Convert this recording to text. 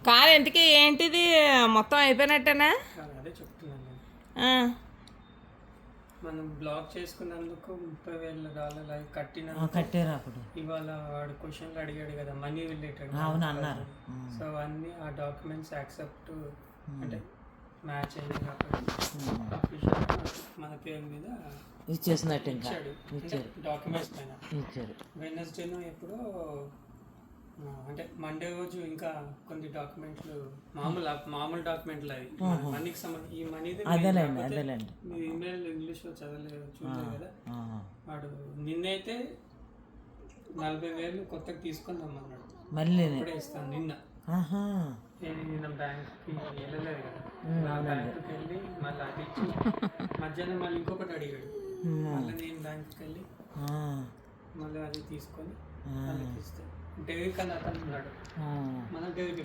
కాదు ఇంతకీ ఏంటిది మొత్తం అయిపోయినట్టేనా? అదే చెప్తున్నాను. ఆ, మనం బ్లాక్ చేసుకున్నందుకు $30,000 కట్టిన కట్టారు అప్పుడు. ఇవాళ వాడు క్వశ్చన్లు అడిగాడు కదా మనీ రిలేటెడ్. అవును అన్నారు. సో అవన్నీ ఆ డాక్యుమెంట్స్ యాక్సెప్ట్ అంటే మ్యాచ్ అయింది కాబట్టి అఫీషియల్ మన పేరు మీద ఇచ్చేసినట్టు ఇంకా ఇచ్చాడు డాక్యుమెంట్స్ పైన. ఇచ్చారు. వెడ్నెస్డేనో ఎప్పుడో అంటే మండే రోజు ఇంకా కొన్ని డాక్యుమెంట్లు మామూలు డాక్యుమెంట్లు అవి మనీకి సంబంధించి ఈ మనీది. అదేలేండి. మీ ఇమెయిల్ ఇంగ్లీష్లో చూడలేదు కదా. వాడు నిన్నైతే 40,000 కొత్తగా తీసుకుందాం అన్నాడు. మళ్ళీ ఇప్పుడే ఇస్తాను నిన్న. నిన్న బ్యాంక్కి వెళ్ళలేదు కదా. బ్యాంకుకి వెళ్ళి మళ్ళీ అది ఇచ్చి మధ్యాహ్నం మళ్ళీ ఇంకొకటి అడిగాడు. మళ్ళీ నేను బ్యాంకుకి వెళ్ళి మళ్ళీ అది తీసుకొని వాళ్ళకి ఇస్తే డెవిడ్ కన్నా అతను ఉన్నాడు మన డెవిడ్.